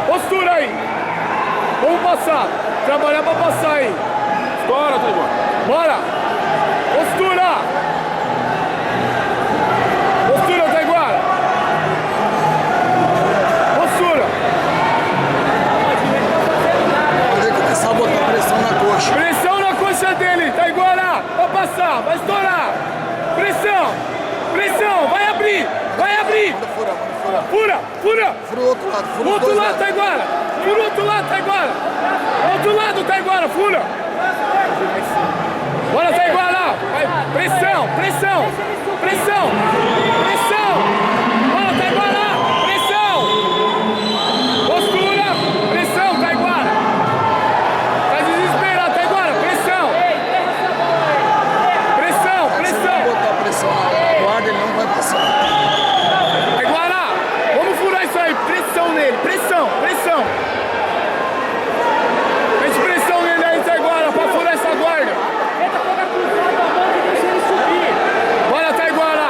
Postura aí. Vamos passar. Trabalhar pra passar aí. Estoura, Taiguara. Bora. Postura. Postura, Taiguara. Postura. Poder começar a botar pressão na coxa. Pressão na coxa dele, Taiguara. Vai passar, vai estourar. Pressão. Pressão. Vai abrir. Vai abrir. Manda furar, manda furar. Fura, fura. Fura o outro lado, fura os Outro dois lado, lados. Taiguara. Fura o outro lado, Taiguara. Outro lado, Taiguara. Fura. Bora, Taiguara. Vai. Pressão, pressão. Pressão. Pressão. Bora, Taiguara. Pressão. Postura. Pressão, Taiguara. Tá desesperado, Taiguara. Pressão. Pressão, Se pressão. não botar pressão na guarda, ele não vai passar. Taiguara. Vamos furar isso aí. Pressão nele. Pressão, pressão. Mete pressão nele aí, Taiguara, pra furar essa guarda. Tenta pegar cruzado a mão e deixa ele subir. Bora, Taiguara.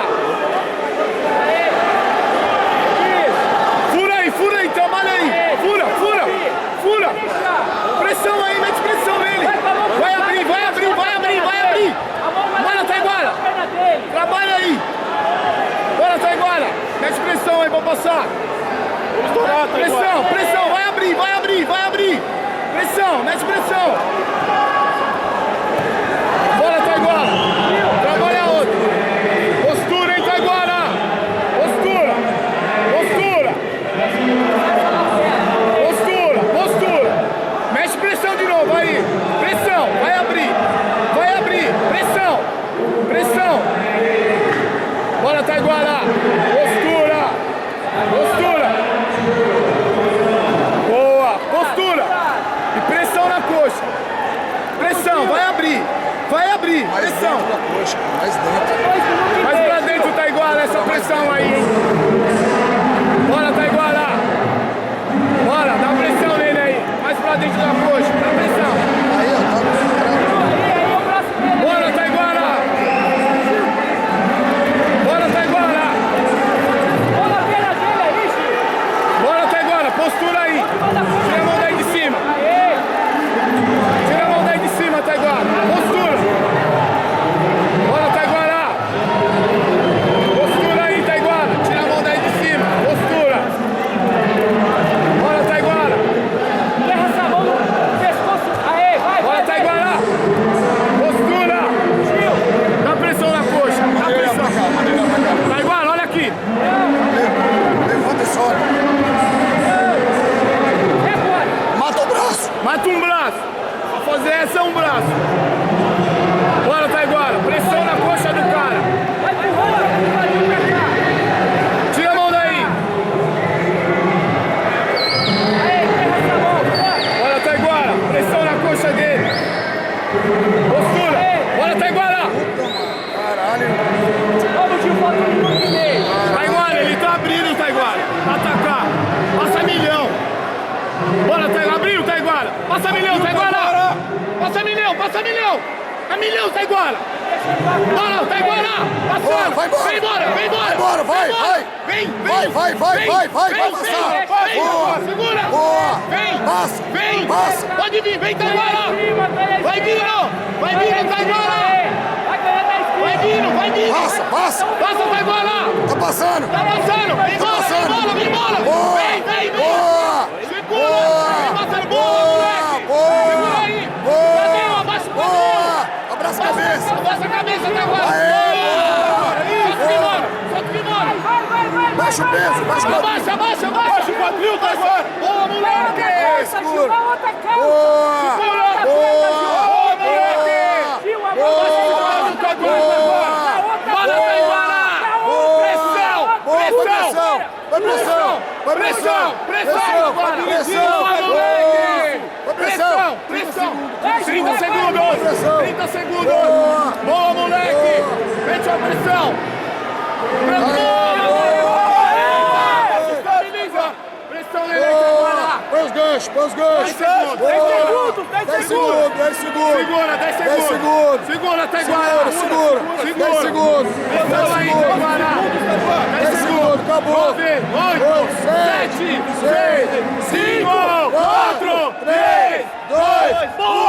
Fura aí, trabalha aí. Fura, fura, fura. Pressão aí, mete pressão nele. Vai abrir, vai abrir, vai abrir, vai abrir. Bora, Taiguara. Perna dele. Trabalha aí. Bora, Taiguara. Mete pressão aí pra passar. Vamos estourar, Taiguara. Pressão, pressão, vai abrir, vai abrir, vai abrir. Pressão, mete pressão. Bora, Taiguara. Trabalha outro. Postura, hein, Taiguara. Postura. Postura. Postura, postura. Mexe pressão de novo aí. Pressão, vai abrir. Vai abrir. Pressão. Pressão. Bora, Taiguara. Postura. Postura. Boa. Postura. E pressão na coxa. Pressão, vai abrir. Vai abrir. Mais Pressão. dentro da coxa, mais dentro. Mais pra dentro, Taiguara, essa pressão aí, hein? Bora, Taiguara. Bora, dá pressão nele aí. Mais pra dentro da coxa, dá pressão. Aí, ó, tá Aí o braço dele. Bora, Taiguara. Bora, Taiguara. Olha a perna dele aí, Chico. Bora, Taiguara, postura aí. Tira a mão daí de cima. Aê. Tira a mão daí de cima, Taiguara. Postura. Bora, Taiguara. Postura aí, Taiguara. Tira a mão daí de cima. Postura. Bora, Taiguara. Erra essa mão no pescoço. Aê, vai, Bora, vai. Taiguara. Postura. Dá pressão na coxa. Dá Manda ele lá pra pressão. cá, manda ele lá pra cá. Taiguara, olha aqui. Levanta e sobe. É agora. Mata o braço. Mata um braço. Pra fazer essa é um braço. Bora, Taiguara. Pressão na coxa do cara. Vai empurrando, vai pra cá. Tira a mão daí. Aê, erra essa mão. Vai. Bora, Taiguara. Pressão na coxa dele. Postura. Bora, Taiguara. Caralho. Vamos, Gil, falta 1 minuto e meio. Taiguara, ele tá abrindo, Taiguara. Atacar. Passa milhão. Bora, Taiguara. Abriu, Taiguara. Passa milhão, Taiguara. Passa milhão, passa milhão. É milhão, Taiguara. Bora, Taiguara. Passando. Vai embora. Vem embora, vem embora. Vai embora, vai, vai. Vem, vem. Vai, vai, vai, Vem, vai, vai, vem, vai passar. vem, Boa. segura. Boa. Vem. Passa. Vem. Passa. Pode vir, vem, Taiguara. Vai vindo. vindo. Vai vindo, Taiguara. Vai ganhar 10 quilos. Vai vindo, vai vindo. Passa, passa. Passa, Taiguara. Tá passando. Tá passando. Vem embora, vem passando. embora, vem embora. Boa. Vem, vem, vem. Boa. Segura. Boa. Vem passando. Boa, moleque. Boa. Segura aí. Boa. Cadê? Abaixa o cabelo. Boa. Abraça a cabeça. Abaixa a cabeça, Taiguara. Aê, Solta o kimono. Solta o kimono. Vai. Baixa o peso, baixa o peso. Abaixa, abaixa, abaixa. o quadril, Taiguara. Boa, moleque. Segura. Gil, a outra calça. Boa. Segura. Boa. moleque. Gil, a Boa. outra calça. Boa. Bora, Taiguara. Pressão, Boa, vai pressão. pressão. Vai pressão. Vai Pressão, pressão, Taiguara. Pressão. Boa, moleque. Vai pressão. Pressão. 30 Vai segundos. pressão. 30 segundos. Boa. Boa, moleque. Mete a pressão. Estabiliza. Pressão nele, Taiguara. Põe os ganchos, põe os ganchos. 10 segundos. 10 segundos. 10 segundos, 10 segundos. Segura, 10 10 segundos. segundos. Segura, Taiguara. Segura. 10 segundos. Pressão aí, Taiguara. 10 segundos, acabou. 9, 8, 7, 6, 5, Boa!